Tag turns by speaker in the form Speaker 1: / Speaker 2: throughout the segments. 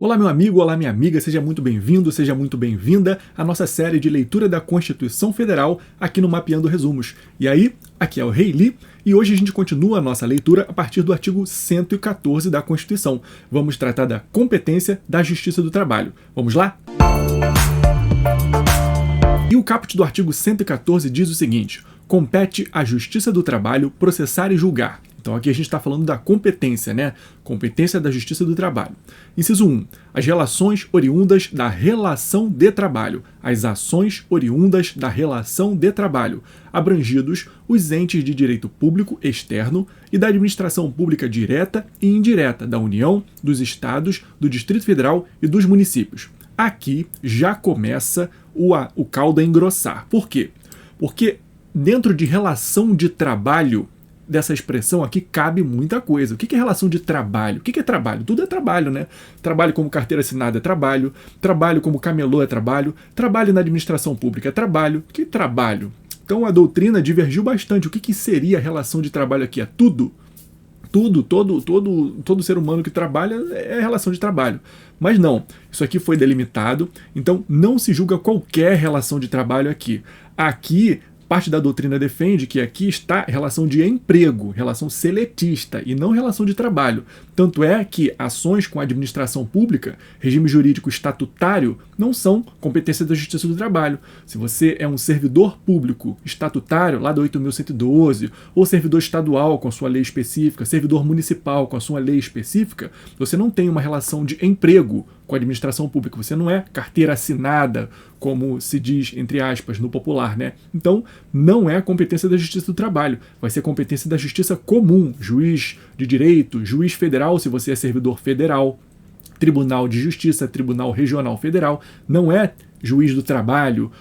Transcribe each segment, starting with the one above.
Speaker 1: Olá, meu amigo, olá, minha amiga, seja muito bem-vindo, seja muito bem-vinda à nossa série de leitura da Constituição Federal aqui no Mapeando Resumos. E aí, aqui é o Rei Li e hoje a gente continua a nossa leitura a partir do artigo 114 da Constituição. Vamos tratar da competência da Justiça do Trabalho. Vamos lá? E o caput do artigo 114 diz o seguinte: compete à Justiça do Trabalho processar e julgar. Então aqui a gente está falando da competência, né? Competência da Justiça do Trabalho. Inciso 1. As relações oriundas da relação de trabalho. As ações oriundas da relação de trabalho, abrangidos os entes de direito público externo e da administração pública direta e indireta da União, dos Estados, do Distrito Federal e dos municípios. Aqui já começa o caldo a engrossar. Por quê? Porque dentro de relação de trabalho, dessa expressão aqui cabe muita coisa. O que é relação de trabalho? O que é trabalho? Tudo é trabalho, né? Trabalho como carteira assinada é trabalho, trabalho como camelô é trabalho, trabalho na administração pública é trabalho. Que trabalho? Então a doutrina divergiu bastante. O que seria a relação de trabalho aqui? É tudo? Tudo, todo ser humano que trabalha é relação de trabalho. Mas não, isso aqui foi delimitado, então não se julga qualquer relação de trabalho aqui. Aqui, parte da doutrina defende que aqui está relação de emprego, relação seletista e não relação de trabalho. Tanto é que ações com a administração pública, regime jurídico estatutário, não são competência da Justiça do Trabalho. Se você é um servidor público estatutário, lá do 8.112, ou servidor estadual com a sua lei específica, servidor municipal com a sua lei específica, você não tem uma relação de emprego com a administração pública. Você não é carteira assinada, como se diz, entre aspas, no popular, né? Então, não é competência da Justiça do Trabalho. Vai ser competência da Justiça comum, juiz de direito, juiz federal, se você é servidor federal, Tribunal de Justiça, Tribunal Regional Federal. Não é juiz do trabalho,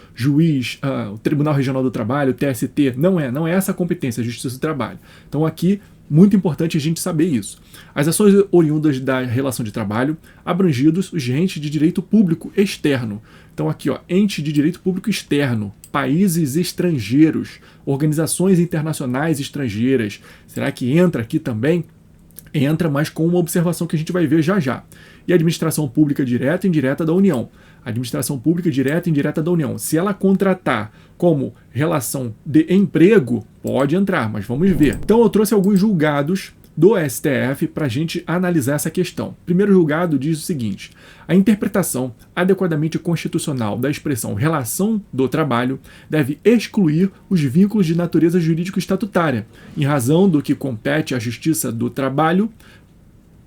Speaker 1: Tribunal Regional do Trabalho, TST. Não é essa a competência, a Justiça do Trabalho. Então, aqui, muito importante a gente saber isso. As ações oriundas da relação de trabalho, abrangidos os entes de direito público externo. Então aqui, ó, ente de direito público externo, países estrangeiros, organizações internacionais estrangeiras. Será que entra aqui também? Entra, mas com uma observação que a gente vai ver já já. E a administração pública direta e indireta da União. Administração pública direta e indireta da União. Se ela contratar como relação de emprego, pode entrar, mas vamos ver. Então eu trouxe alguns julgados do STF para a gente analisar essa questão. O primeiro julgado diz o seguinte: a interpretação adequadamente constitucional da expressão relação do trabalho deve excluir os vínculos de natureza jurídico-estatutária, em razão do que compete à Justiça do Trabalho,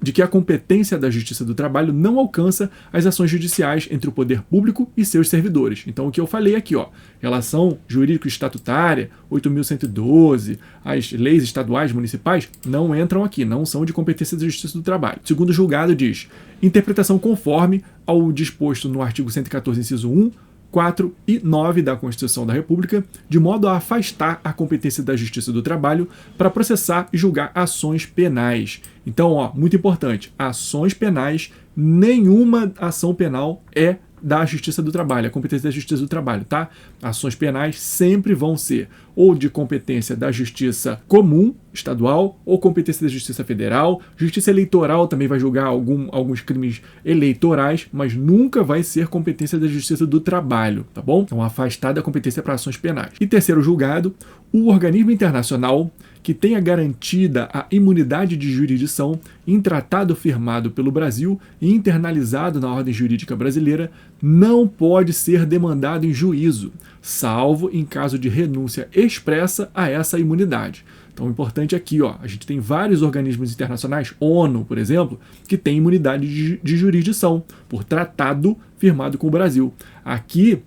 Speaker 1: de que a competência da Justiça do Trabalho não alcança as ações judiciais entre o poder público e seus servidores. Então, o que eu falei aqui, ó, relação jurídico-estatutária, 8.112, as leis estaduais, municipais, não entram aqui, não são de competência da Justiça do Trabalho. O segundo julgado diz: interpretação conforme ao disposto no artigo 114, inciso 1, 4 e 9 da Constituição da República, de modo a afastar a competência da Justiça do Trabalho para processar e julgar ações penais. Então, ó, muito importante, ações penais, nenhuma ação penal é da Justiça do Trabalho, a competência da Justiça do Trabalho, tá? Ações penais sempre vão ser ou de competência da Justiça comum, estadual, ou competência da Justiça Federal. Justiça Eleitoral também vai julgar alguns crimes eleitorais, mas nunca vai ser competência da Justiça do Trabalho, tá bom? Então, afastada a competência para ações penais. E terceiro julgado, o organismo internacional que tenha garantida a imunidade de jurisdição em tratado firmado pelo Brasil e internalizado na ordem jurídica brasileira não pode ser demandado em juízo, salvo em caso de renúncia expressa a essa imunidade. Então, o importante aqui, ó, a gente tem vários organismos internacionais, ONU, por exemplo, que tem imunidade de jurisdição por tratado firmado com o Brasil. Aqui,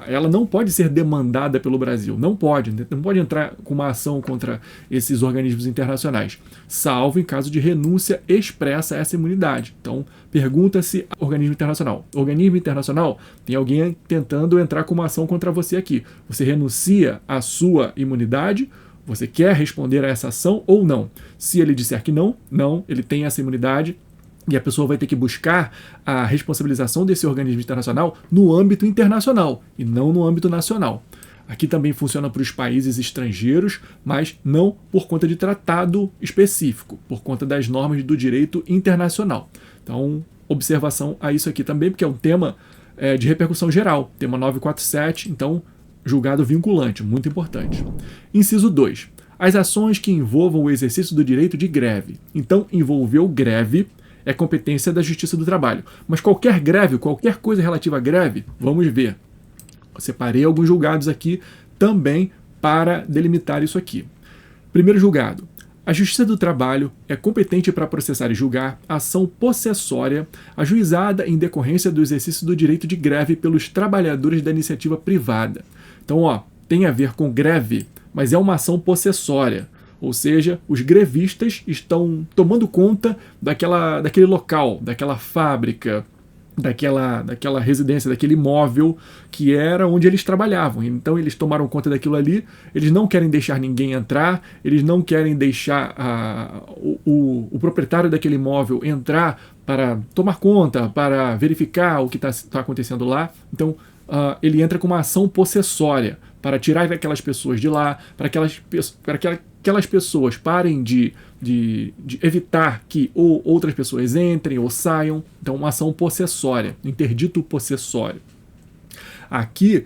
Speaker 1: ela não pode ser demandada pelo Brasil, não pode entrar com uma ação contra esses organismos internacionais, salvo em caso de renúncia expressa a essa imunidade. Então, pergunta-se organismo internacional. Organismo internacional, tem alguém tentando entrar com uma ação contra você aqui. Você renuncia à sua imunidade? Você quer responder a essa ação ou não? Se ele disser que não, ele tem essa imunidade, e a pessoa vai ter que buscar a responsabilização desse organismo internacional no âmbito internacional e não no âmbito nacional. Aqui também funciona para os países estrangeiros, mas não por conta de tratado específico, por conta das normas do direito internacional. Então, observação a isso aqui também, porque é um tema de repercussão geral, tema 947, então julgado vinculante, muito importante. Inciso 2. As ações que envolvam o exercício do direito de greve. Então, envolveu greve, é competência da Justiça do Trabalho. Mas qualquer greve, qualquer coisa relativa à greve, vamos ver. Eu separei alguns julgados aqui também para delimitar isso aqui. Primeiro julgado. A Justiça do Trabalho é competente para processar e julgar a ação possessória ajuizada em decorrência do exercício do direito de greve pelos trabalhadores da iniciativa privada. Então, tem a ver com greve, mas é uma ação possessória. Ou seja, os grevistas estão tomando conta daquele local, daquela fábrica, daquela residência, daquele imóvel que era onde eles trabalhavam. Então eles tomaram conta daquilo ali, eles não querem deixar ninguém entrar, eles não querem deixar o proprietário daquele imóvel entrar para tomar conta, para verificar o que está acontecendo lá. Então ele entra com uma ação possessória para tirar aquelas pessoas de lá, para que aquelas pessoas parem de evitar que ou outras pessoas entrem ou saiam. Então, uma ação possessória, interdito possessório. Aqui,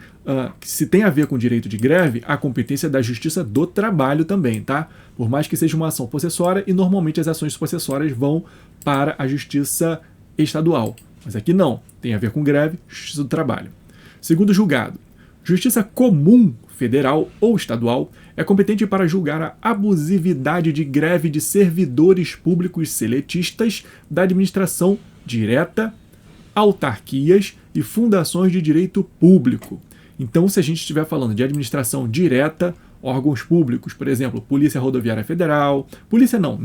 Speaker 1: se tem a ver com direito de greve, a competência da Justiça do Trabalho também, tá? Por mais que seja uma ação possessória, e normalmente as ações possessórias vão para a Justiça Estadual. Mas aqui não, tem a ver com greve, Justiça do Trabalho. Segundo julgado, Justiça Comum Federal ou Estadual é competente para julgar a abusividade de greve de servidores públicos seletistas da administração direta, autarquias e fundações de direito público. Então, se a gente estiver falando de administração direta, órgãos públicos, por exemplo, Polícia Rodoviária Federal, polícia não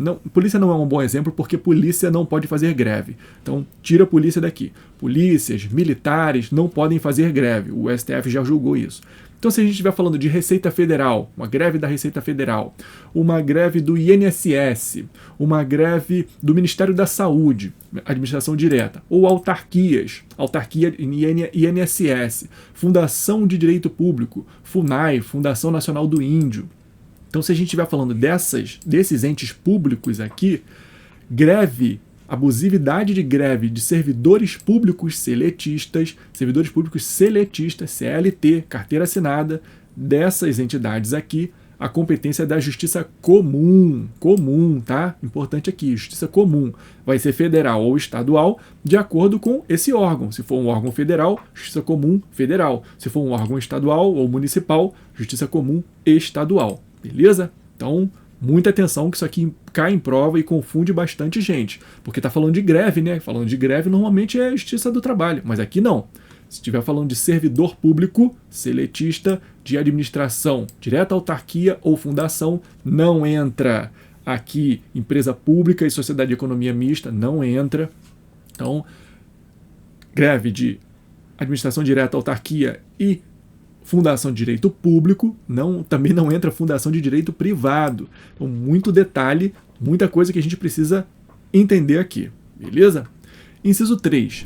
Speaker 1: é um bom exemplo porque polícia não pode fazer greve. Então, tira a polícia daqui. Polícias, militares não podem fazer greve. O STF já julgou isso. Então, se a gente estiver falando de Receita Federal, uma greve da Receita Federal, uma greve do INSS, uma greve do Ministério da Saúde, administração direta, ou autarquias, autarquia INSS, Fundação de Direito Público, FUNAI, Fundação Nacional do Índio. Então, se a gente estiver falando desses entes públicos aqui, greve, abusividade de greve de servidores públicos seletistas, CLT, carteira assinada, dessas entidades aqui, a competência é da Justiça Comum, tá? Importante aqui, Justiça Comum. Vai ser federal ou estadual, de acordo com esse órgão. Se for um órgão federal, Justiça Comum Federal. Se for um órgão estadual ou municipal, Justiça Comum Estadual. Beleza? Então, muita atenção que isso aqui cai em prova e confunde bastante gente. Porque está falando de greve, né? Falando de greve normalmente é a Justiça do Trabalho, mas aqui não. Se estiver falando de servidor público, seletista, de administração, direta autarquia ou fundação, não entra. Aqui, empresa pública e sociedade de economia mista, não entra. Então, greve de administração direta, autarquia e fundação de direito público, também não entra fundação de direito privado. Então, muito detalhe, muita coisa que a gente precisa entender aqui, beleza? Inciso 3.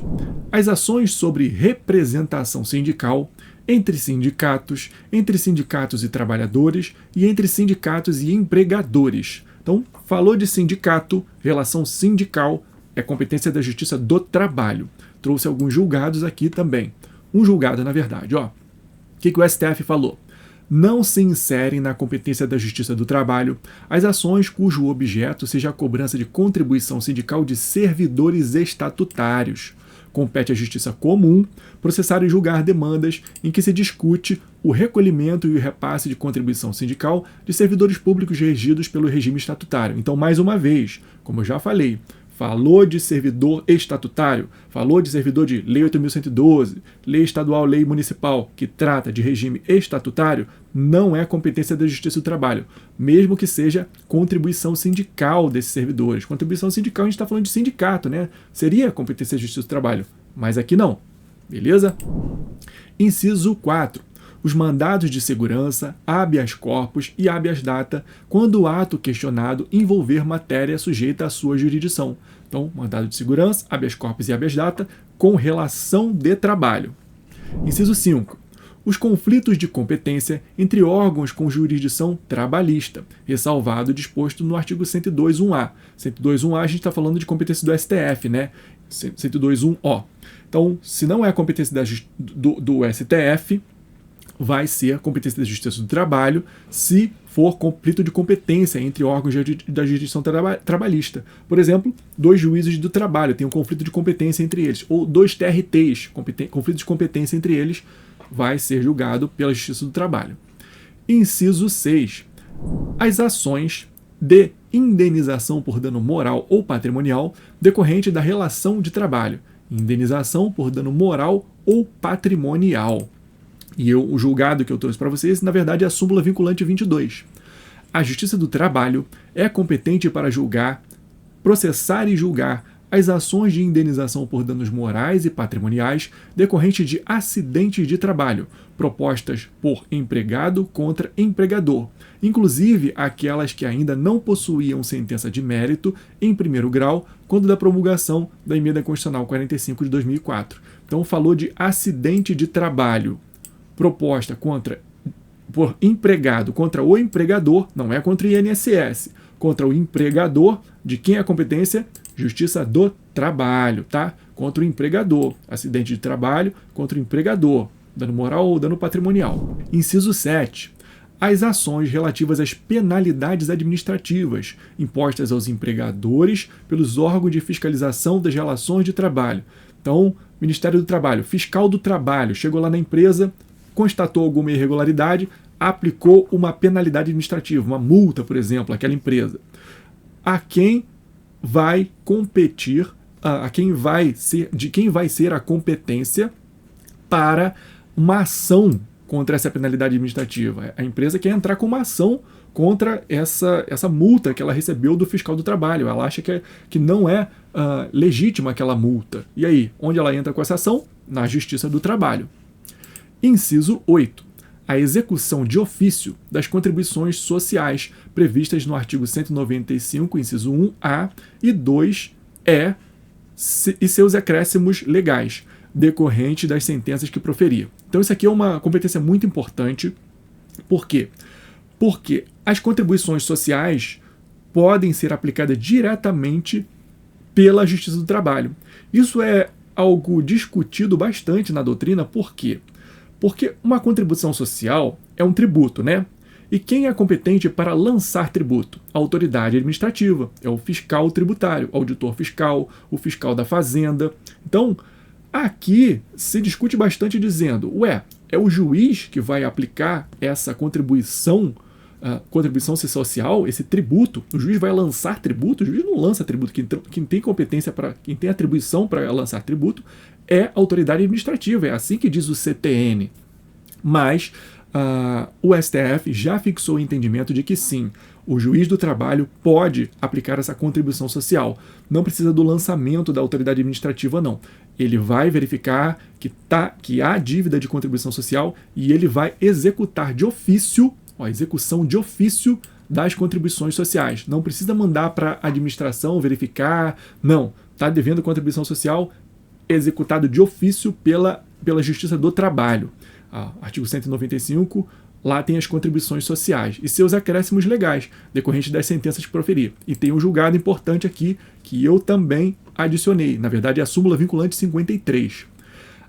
Speaker 1: As ações sobre representação sindical entre sindicatos e trabalhadores e entre sindicatos e empregadores. Então, falou de sindicato, relação sindical, é competência da Justiça do Trabalho. Trouxe alguns julgados aqui também. Um julgado, na verdade, O que o STF falou? Não se inserem na competência da Justiça do Trabalho as ações cujo objeto seja a cobrança de contribuição sindical de servidores estatutários. Compete à Justiça Comum processar e julgar demandas em que se discute o recolhimento e o repasse de contribuição sindical de servidores públicos regidos pelo regime estatutário. Então, mais uma vez, como eu já falei, falou de servidor estatutário, falou de servidor de Lei 8.112, Lei Estadual, Lei Municipal, que trata de regime estatutário, não é competência da Justiça do Trabalho, mesmo que seja contribuição sindical desses servidores. Contribuição sindical, a gente está falando de sindicato, né? Seria competência da Justiça do Trabalho, mas aqui não. Beleza? Inciso 4. Os mandados de segurança, habeas corpus e habeas data, quando o ato questionado envolver matéria sujeita à sua jurisdição. Então, mandado de segurança, habeas corpus e habeas data, com relação de trabalho. Inciso 5. Os conflitos de competência entre órgãos com jurisdição trabalhista, ressalvado o disposto no artigo 102.1a. 102.1a a gente está falando de competência do STF, né? 102.1O. Então, se não é a competência do STF, vai ser a competência da Justiça do Trabalho se for conflito de competência entre órgãos da jurisdição trabalhista. Por exemplo, 2 juízes do trabalho têm um conflito de competência entre eles, ou 2 TRTs, conflito de competência entre eles, vai ser julgado pela Justiça do Trabalho. Inciso 6. As ações de indenização por dano moral ou patrimonial decorrente da relação de trabalho. Indenização por dano moral ou patrimonial. E o julgado que eu trouxe para vocês, na verdade, é a súmula vinculante 22. A Justiça do Trabalho é competente para julgar, processar e julgar as ações de indenização por danos morais e patrimoniais decorrentes de acidentes de trabalho, propostas por empregado contra empregador, inclusive aquelas que ainda não possuíam sentença de mérito em primeiro grau quando da promulgação da Emenda Constitucional 45 de 2004. Então, falou de acidente de trabalho, proposta por empregado contra o empregador, não é contra o INSS, contra o empregador, de quem é a competência? Justiça do Trabalho, tá? Contra o empregador. Acidente de trabalho contra o empregador. Dano moral ou dano patrimonial. Inciso 7. As ações relativas às penalidades administrativas impostas aos empregadores pelos órgãos de fiscalização das relações de trabalho. Então, Ministério do Trabalho, fiscal do trabalho, chegou lá na empresa, constatou alguma irregularidade, aplicou uma penalidade administrativa, uma multa, por exemplo, àquela empresa. A quem vai competir, de quem vai ser a competência para uma ação contra essa penalidade administrativa? A empresa quer entrar com uma ação contra essa multa que ela recebeu do fiscal do trabalho. Ela acha que não é legítima aquela multa. E aí, onde ela entra com essa ação? Na Justiça do Trabalho. Inciso 8. A execução de ofício das contribuições sociais previstas no artigo 195, inciso 1A e 2E e seus acréscimos legais, decorrente das sentenças que proferia. Então isso aqui é uma competência muito importante. Por quê? Porque as contribuições sociais podem ser aplicadas diretamente pela Justiça do Trabalho. Isso é algo discutido bastante na doutrina. Por quê? Porque uma contribuição social é um tributo, né? E quem é competente para lançar tributo? A autoridade administrativa, é o fiscal tributário, o auditor fiscal, o fiscal da fazenda. Então, aqui se discute bastante dizendo, é o juiz que vai aplicar essa contribuição social, esse tributo? O juiz vai lançar tributo? O juiz não lança tributo. Quem tem competência, quem tem atribuição para lançar tributo é a autoridade administrativa, é assim que diz o CTN. Mas o STF já fixou o entendimento de que sim, o juiz do trabalho pode aplicar essa contribuição social. Não precisa do lançamento da autoridade administrativa, não. Ele vai verificar que há dívida de contribuição social e ele vai executar de ofício, execução de ofício das contribuições sociais. Não precisa mandar para a administração verificar, não. Está devendo contribuição social, executado de ofício pela Justiça do Trabalho. Artigo 195, lá tem as contribuições sociais e seus acréscimos legais, decorrentes das sentenças que proferir. E tem um julgado importante aqui, que eu também adicionei. Na verdade, é a súmula vinculante 53.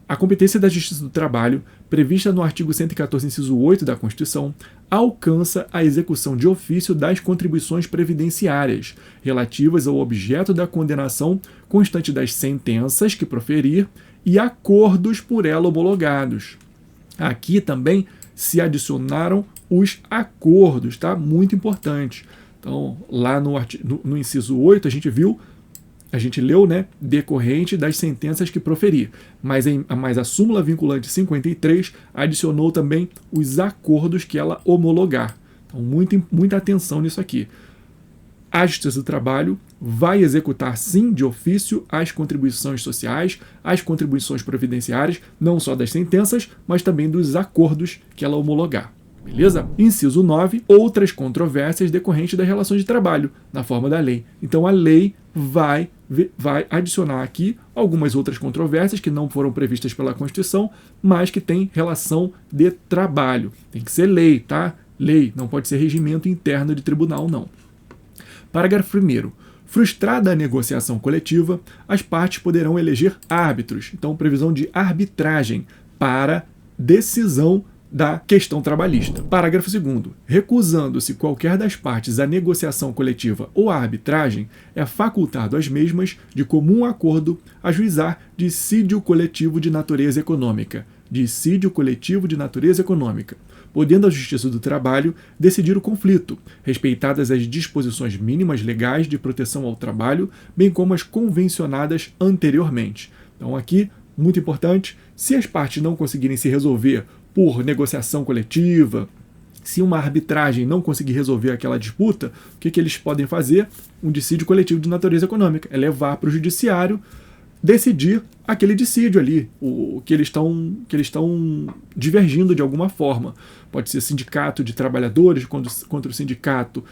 Speaker 1: A competência da Justiça do Trabalho, prevista no artigo 114, inciso 8 da Constituição, alcança a execução de ofício das contribuições previdenciárias, relativas ao objeto da condenação constante das sentenças que proferir e acordos por ela homologados. Aqui também se adicionaram os acordos, tá? Muito importante. Então, lá no inciso 8, a gente leu, né, decorrente das sentenças que proferir, mas a súmula vinculante 53 adicionou também os acordos que ela homologar. Então, muita atenção nisso aqui. A Justiça do Trabalho vai executar, sim, de ofício, as contribuições sociais, as contribuições previdenciárias, não só das sentenças, mas também dos acordos que ela homologar. Beleza? Inciso 9, outras controvérsias decorrentes das relações de trabalho, na forma da lei. Então, a lei vai adicionar aqui algumas outras controvérsias que não foram previstas pela Constituição, mas que têm relação de trabalho. Tem que ser lei, tá? Lei, não pode ser regimento interno de tribunal, não. Parágrafo 1º. Frustrada a negociação coletiva, as partes poderão eleger árbitros, então previsão de arbitragem para decisão da questão trabalhista. Parágrafo 2º. Recusando-se qualquer das partes à negociação coletiva ou à arbitragem, é facultado às mesmas, de comum acordo, ajuizar dissídio coletivo de natureza econômica. Dissídio coletivo de natureza econômica, podendo a Justiça do Trabalho decidir o conflito, respeitadas as disposições mínimas legais de proteção ao trabalho, bem como as convencionadas anteriormente. Então aqui, muito importante, se as partes não conseguirem se resolver por negociação coletiva, se uma arbitragem não conseguir resolver aquela disputa, o que eles podem fazer? Um dissídio coletivo de natureza econômica, é levar para o judiciário decidir aquele dissídio ali, o que eles estão divergindo de alguma forma. Pode ser sindicato de trabalhadores contra o sindicato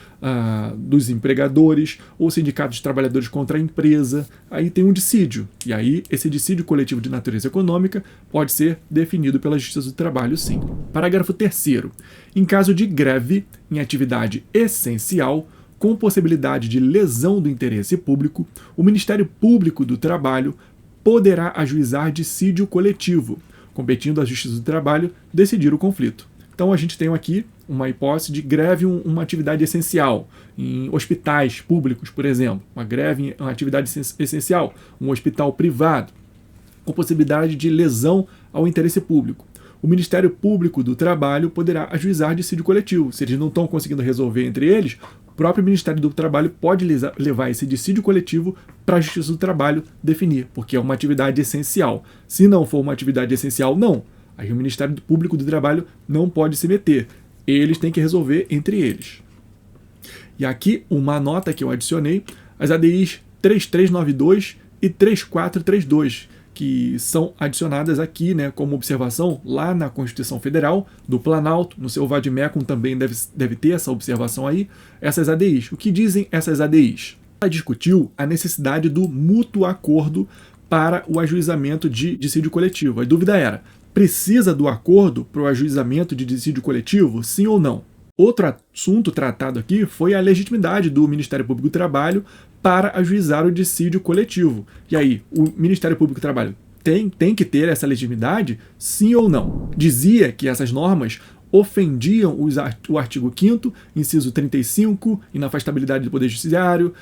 Speaker 1: dos empregadores, ou sindicato de trabalhadores contra a empresa. Aí tem um dissídio. E aí esse dissídio coletivo de natureza econômica pode ser definido pela Justiça do Trabalho, sim. Parágrafo 3º. Em caso de greve em atividade essencial, com possibilidade de lesão do interesse público, o Ministério Público do Trabalho poderá ajuizar dissídio coletivo, competindo à Justiça do Trabalho decidir o conflito. Então a gente tem aqui uma hipótese de greve uma atividade essencial, em hospitais públicos, por exemplo, uma greve em uma atividade essencial, um hospital privado, com possibilidade de lesão ao interesse público. O Ministério Público do Trabalho poderá ajuizar dissídio coletivo. Se eles não estão conseguindo resolver entre eles, o próprio Ministério do Trabalho pode levar esse dissídio coletivo para a Justiça do Trabalho definir, porque é uma atividade essencial. Se não for uma atividade essencial, não. Aí o Ministério Público do Trabalho não pode se meter. Eles têm que resolver entre eles. E aqui uma nota que eu adicionei, as ADIs 3392 e 3432, que são adicionadas aqui, né, como observação lá na Constituição Federal do Planalto, no seu Vademecum também deve ter essa observação aí, essas ADIs. O que dizem essas ADIs? Ela discutiu a necessidade do mútuo acordo para o ajuizamento de dissídio coletivo. A dúvida era, precisa do acordo para o ajuizamento de dissídio coletivo, sim ou não? Outro assunto tratado aqui foi a legitimidade do Ministério Público do Trabalho para ajuizar o dissídio coletivo. E aí, o Ministério Público do Trabalho tem que ter essa legitimidade, sim ou não? Dizia que essas normas ofendiam o artigo 5º, inciso 35, inafastabilidade do Poder Judiciário,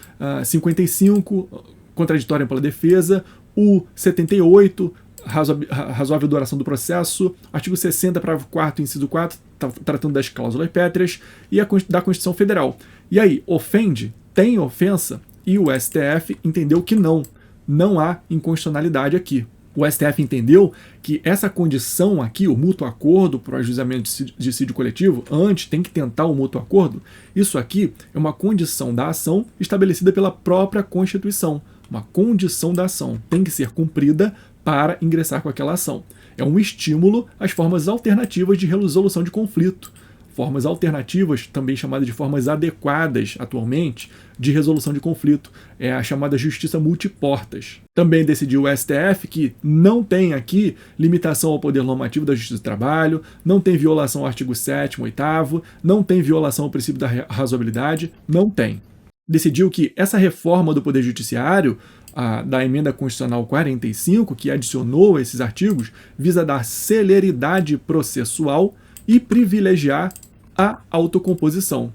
Speaker 1: 55, contraditória pela defesa, o 78, razoável duração do processo, artigo 60, parágrafo 4º, inciso 4, tratando das cláusulas pétreas, e da Constituição Federal. E aí, ofende? Tem ofensa? E o STF entendeu que não há inconstitucionalidade aqui. O STF entendeu que essa condição aqui, o mútuo acordo para o ajuizamento de dissídio coletivo, antes tem que tentar o mútuo acordo, isso aqui é uma condição da ação estabelecida pela própria Constituição. Uma condição da ação tem que ser cumprida para ingressar com aquela ação. É um estímulo às formas alternativas de resolução de conflito. Formas alternativas, também chamadas de formas adequadas atualmente, de resolução de conflito. É a chamada justiça multiportas. Também decidiu o STF que não tem aqui limitação ao poder normativo da Justiça do Trabalho, não tem violação ao artigo 7º, 8º, não tem violação ao princípio da razoabilidade, não tem. Decidiu que essa reforma do Poder Judiciário, da Emenda Constitucional 45, que adicionou esses artigos, visa dar celeridade processual e privilegiar a autocomposição.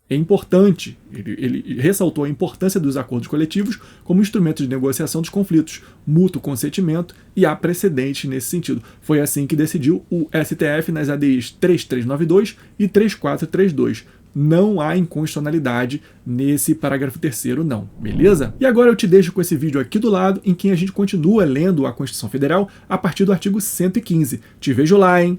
Speaker 1: É importante, ele ressaltou a importância dos acordos coletivos como instrumento de negociação dos conflitos, mútuo consentimento, e há precedente nesse sentido. Foi assim que decidiu o STF nas ADIs 3392 e 3432. Não há inconstitucionalidade nesse parágrafo 3º, não, beleza? E agora eu te deixo com esse vídeo aqui do lado, em que a gente continua lendo a Constituição Federal a partir do artigo 115. Te vejo lá, hein?